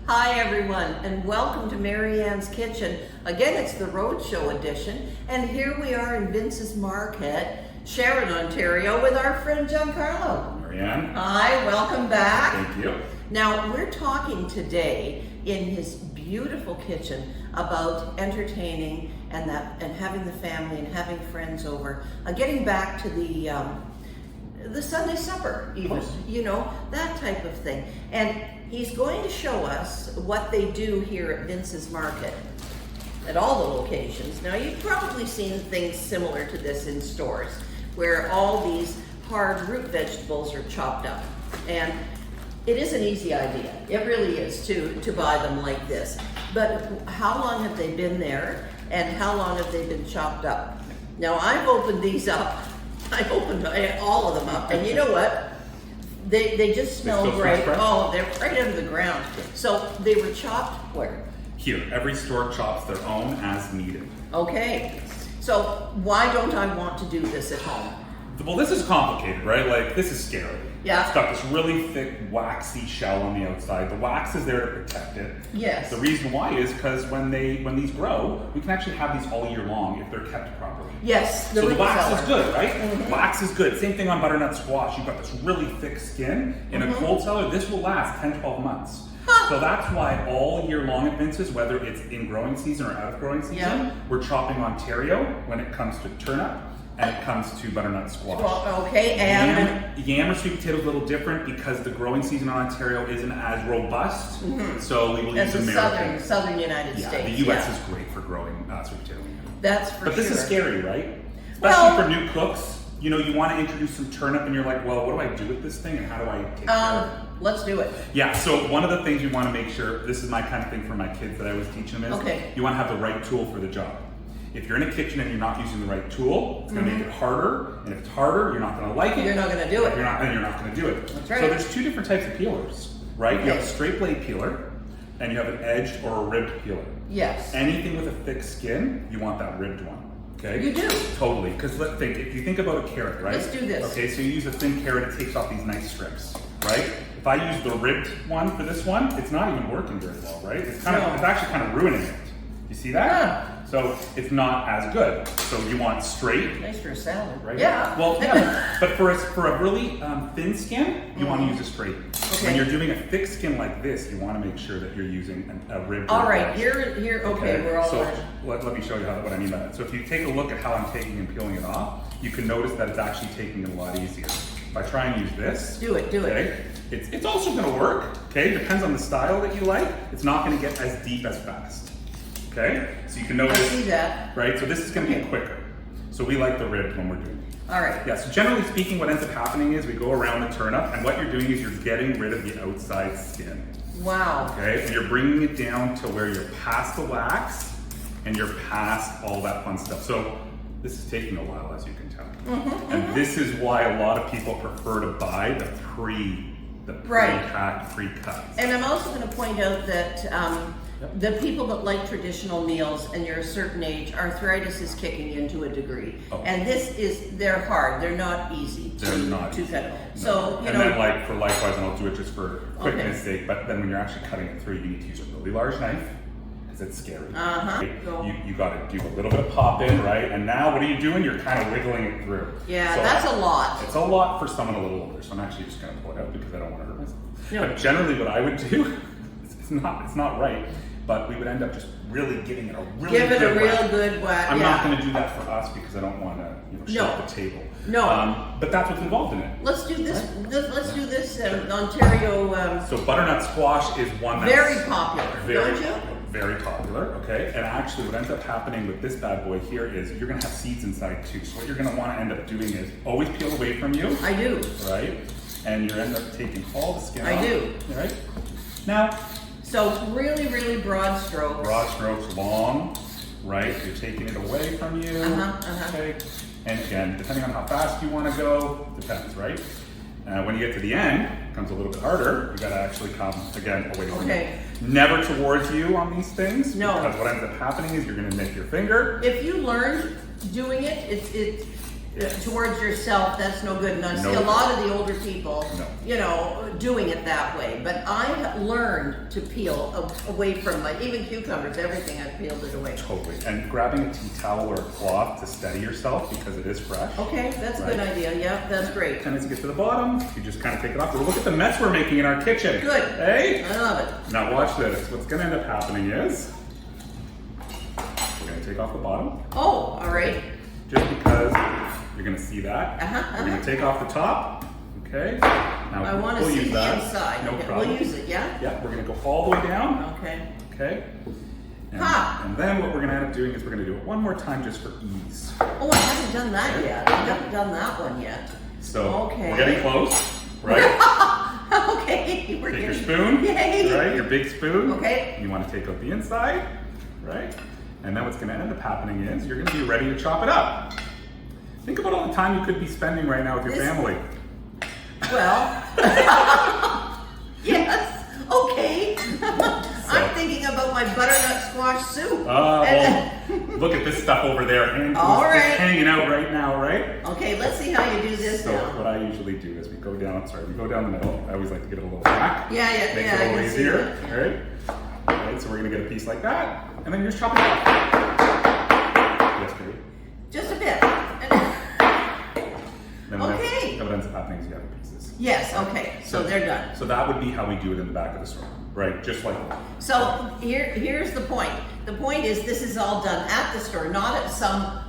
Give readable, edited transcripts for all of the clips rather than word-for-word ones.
Hi everyone, and welcome to Mary Ann's Kitchen. Again, it's the Roadshow edition, and here we are in Vince's Market, Sharon, Ontario, with our friend Giancarlo. Mary Ann. Hi, welcome back. Thank you. Now, we're talking today in his beautiful kitchen about entertaining and having the family and having friends over. Getting back to the Sunday supper, even, you know, that type of thing. And he's going to show us what they do here at Vince's Market at all the locations. Now, you've probably seen things similar to this in stores where all these hard root vegetables are chopped up. And it is an easy idea. It really is to buy them like this. But how long have they been there and how long have they been chopped up? Now, I've opened these up. I opened all of them up, and you know what? They just smell great. Oh, they're right under the ground. So they were chopped where? Here, every store chops their own as needed. Okay. So why don't I want to do this at home? Well, this is complicated, right? Like, this is scary. Yeah. It's got this really thick, waxy shell on the outside. The wax is there to protect it. Yes. The reason why is because when these grow, we can actually have these all year long if they're kept properly. Yes. So the wax is good, right? Mm-hmm. Wax is good. Same thing on butternut squash. You've got this really thick skin. In a cold cellar, this will last 10, 12 months. Huh. So that's why all year long at Vince's, whether it's in growing season or out of growing season, we're chopping Ontario when it comes to turnip and it comes to butternut squash. Well, okay, and Yam or sweet potato is a little different because the growing season on Ontario isn't as robust. So we will use American. Southern United Yeah, States. the U.S. is great for growing sweet potato. That's for sure. But this is scary, right? Especially for new cooks. You know, you want to introduce some turnip and you're like, well, what do I do with this thing and how do I take care of it? Let's do it. Yeah, so one of the things you want to make sure, this is my kind of thing for my kids that I was teaching them is, you want to have the right tool for the job. If you're in a kitchen and you're not using the right tool, it's going to make it harder. And if it's harder, you're not going to like it. You're not going to do it. You're not going to do it. That's right. So there's two different types of peelers, right? You have a straight blade peeler and you have an edged or a ribbed peeler. Yes. Anything with a thick skin, you want that ribbed one. Okay? You do? Totally. Because let's think, if you think about a carrot, right? Let's do this. Okay, so you use a thin carrot, it takes off these nice strips, right? If I use the ribbed one for this one, it's not even working very well, right? It's actually kind of ruining it. You see that? Yeah. So it's not as good. So you want straight. Nice for a salad. Right? Yeah. Well, yeah. But for a really thin skin, you want to use a straight. Okay. When you're doing a thick skin like this, you want to make sure that you're using a ribbed. All right. Here. Okay. We're all. So let me show you what I mean by that. So if you take a look at how I'm taking and peeling it off, you can notice that it's actually taking it a lot easier. If I try and use this. Do it. It's also going to work. Okay. Depends on the style that you like. It's not going to get as deep as fast. Okay, so you can notice. I see that. Right, so this is going to be quicker. So we like the ribbed when we're doing it. All right. Yeah, so generally speaking, what ends up happening is we go around the turnip, and what you're doing is you're getting rid of the outside skin. Wow. Okay, and you're bringing it down to where you're past the wax, and you're past all that fun stuff. So this is taking a while, as you can tell. And this is why a lot of people prefer to buy the pre-packed, pre-cuts. And I'm also going to point out that the people that like traditional meals and you're a certain age, arthritis is kicking in to a degree. And they're hard. They're not easy to cut. No. So, you and know. then likewise, and I'll do it just for quickness sake, but then when you're actually cutting it through, you need to use a really large knife because it's scary. You got to do a little bit of pop in, right? And now what are you doing? You're kind of wiggling it through. Yeah, so that's a lot. It's a lot for someone a little older, so I'm actually just going to pull it out because I don't want to hurt myself. No. But generally what I would do, it's not right, but we would end up just really giving it a really good whack. I'm not going to do that for us because I don't want to shake the table. No. But that's what's involved in it. Let's do this. Let's do this. Ontario. So butternut squash is one that's very popular, don't you? Very popular, okay? And actually what ends up happening with this bad boy here is you're going to have seeds inside too. So what you're going to want to end up doing is always peel away from you. I do. Right? And you end up taking all the skin off. I do. Right? Now, So really, really broad strokes. Broad strokes, long, right? You're taking it away from you. Okay. And again, depending on how fast you want to go, depends, right? When you get to the end, it becomes a little bit harder. You got to actually come again away from you. Never towards you on these things. No. Because what ends up happening is you're going to nick your finger. If you learn doing it, it's towards yourself, that's no good. And I see a lot of the older people, you know, doing it that way. But I learned to peel away from even cucumbers, everything, I peeled it away. Totally. And grabbing a tea towel or a cloth to steady yourself because it is fresh. Okay, that's a good idea. Yeah, that's great. And as you get to the bottom, you just kind of take it off. But look at the mess we're making in our kitchen. Good. Hey? I love it. Now watch this. What's going to end up happening is we're going to take off the bottom. Oh, all right. Just because you're going to see that. We're going to take off the top. Okay. Now I want to see the inside. No problem. We'll use it, yeah? Yeah, we're going to go all the way down. Okay. Okay. And then what we're going to end up doing is we're going to do it one more time just for ease. Oh, I haven't done that yet. I haven't done that one yet. So we're getting close, right? Okay. Take your spoon, Yay. right? Your big spoon. Okay. You want to take out the inside, right? And then what's going to end up happening is you're going to be ready to chop it up. Think about all the time you could be spending right now with your family. Well, yes, okay. I'm thinking about my butternut squash soup. Well, look at this stuff over there. It's hanging out right now, right? Okay, let's see how you do this now. So what I usually do is we go down the middle. I always like to get it a little back. Yeah. Makes it a little easier, right? All right, so we're going to get a piece like that, and then you're just chopping it up. Yes, baby. Just a bit. Then what ends up happening is you have the pieces. Yes, okay, so they're done. So that would be how we do it in the back of the store, right? Just like that. So here's the point. The point is this is all done at the store, not at some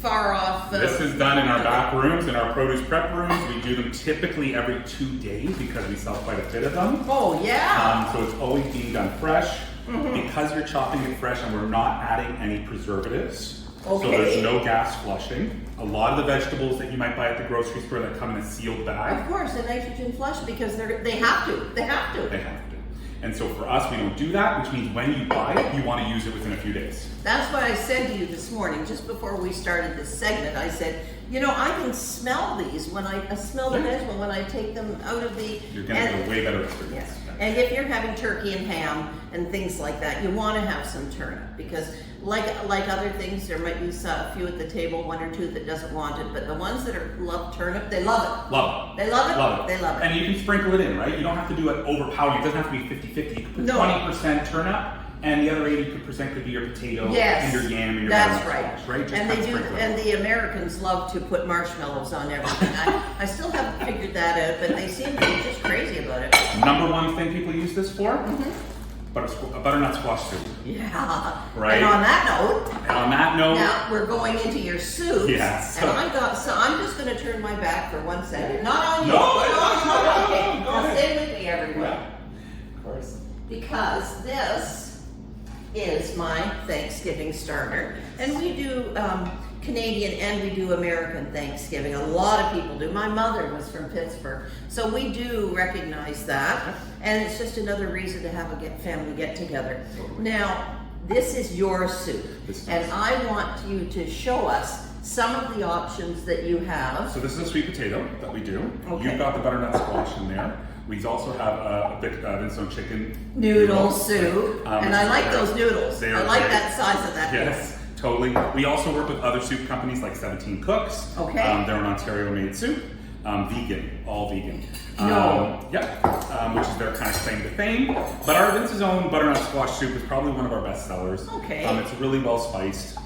far off. This is done in our back rooms, in our produce prep rooms. We do them typically every 2 days because we sell quite a bit of them. Oh, yeah. So it's always being done fresh. Because you're chopping it fresh and we're not adding any preservatives. So there's no gas flushing. A lot of the vegetables that you might buy at the grocery store that come in a sealed bag. Of course, a nitrogen flush because they have to. They have to. They have to. And so for us, we don't do that, which means when you buy it, you want to use it within a few days. That's what I said to you this morning, just before we started this segment. I said, you know, I can smell these when I smell the vegetable when I take them out of the. You're going to get a way better experience. Yeah. And if you're having turkey and ham and things like that, you want to have some turnip because, like other things, there might be a few at the table, 1 or 2 that doesn't want it, but the ones that love turnip, they love it. Love it. They love it. Love it. They love it. And you can sprinkle it in, right? You don't have to do it overpowering. It doesn't have to be 50-50. You can put 20% turnip, and the other 80% could be your potato and your yam and your that's right. Just and they do, and the Americans love to put marshmallows on everything. I still haven't figured that out, but they seem to be just crazy about it. Number one thing people use this for? A butternut squash soup. Yeah. Right. And on that note, now we're going into your soups. Yeah. And I'm just going to turn my back for 1 second. Not on you. No. Okay. Now stay with me, everyone. Yeah. Of course. Because this is my Thanksgiving starter, and we do Canadian and we do American Thanksgiving. A lot of people do. My mother was from Pittsburgh, so we do recognize that, and it's just another reason to have a family get together. Now, this is your soup, and I want you to show us some of the options that you have. So this is a sweet potato that we do. Okay. You've got the butternut squash in there. We also have a bit of Vinson chicken noodle soup, and I like those noodles. I like that size of that noodle. Yes, totally. We also work with other soup companies like 17 Cooks. Okay. They're an Ontario-made soup. Vegan, all vegan. Which is their kind of claim to fame. But our Vince's own butternut squash soup is probably one of our best sellers. Okay. It's really well spiced.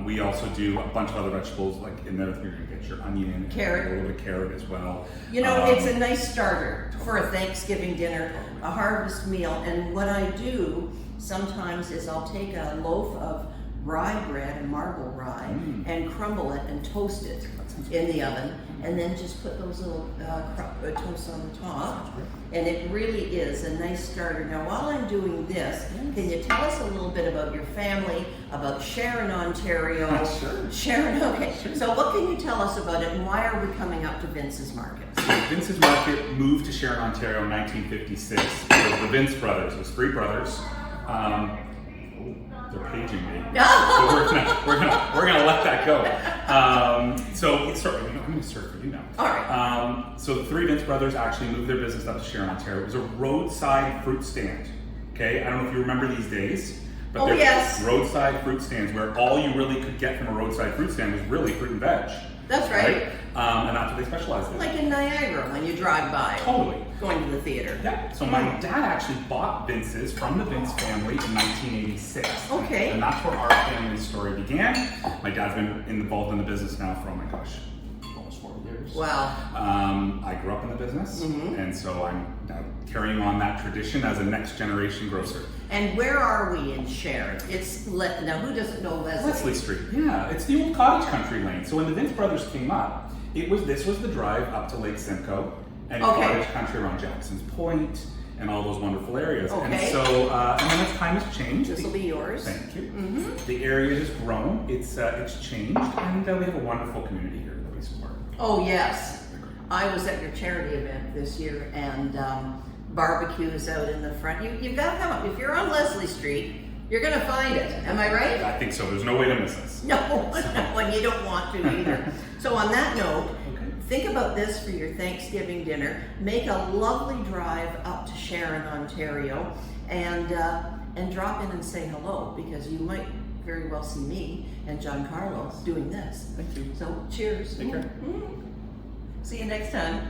We also do a bunch of other vegetables, like in there you're gonna get your onion, carrot, a little bit of carrot as well. You know, it's a nice starter for a Thanksgiving dinner, a harvest meal. And what I do sometimes is I'll take a loaf of rye bread, and marble rye, and crumble it and toast it in the oven, and then just put those little toasts on the top. And it really is a nice starter. Now, while I'm doing this, can you tell us a little bit about your family, about Sharon, Ontario? Sure. Sharon, okay. Sure. So what can you tell us about it, and why are we coming up to Vince's Market? So Vince's Market moved to Sharon, Ontario in 1956. It was the Vince brothers. It was three brothers. They're paging me. So we're gonna let that go. So I'm gonna start for you now. All right. So the three Vince brothers actually moved their business up to Sharon, Ontario. It was a roadside fruit stand. Okay, I don't know if you remember these days, but they're yes, roadside fruit stands where all you really could get from a roadside fruit stand was really fruit and veg. That's right. And that's what they specialized in. Like in Niagara when you drive by. Totally. Going to the theater. Yeah. So my dad actually bought Vince's from the Vince family in 1986. Okay. And that's where our family story began. My dad's been involved in the business now for, oh my gosh, almost 40 years. Wow. I grew up in the business, and so I'm now carrying on that tradition as a next generation grocer. And where are we in Sharon? It's now who doesn't know Leslie? Leslie Street. Yeah, it's the old cottage country lane. So when the Vince brothers came up, this was the drive up to Lake Simcoe and cottage country around Jackson's Point and all those wonderful areas. Okay. And so, and then as time has changed, This will be yours. Thank you. The area has grown. It's changed, and we have a wonderful community here that we support. Oh yes, I was at your charity event this year, and barbecue is out in the front. You've got to come up. If you're on Leslie Street, you're going to find it. Am I right? I think so. There's no way to miss this. No, and you don't want to either. So on that note, think about this for your Thanksgiving dinner. Make a lovely drive up to Sharon, Ontario, and drop in and say hello, because you might very well see me and Giancarlo doing this. Thank you. So cheers. Take care. See you next time.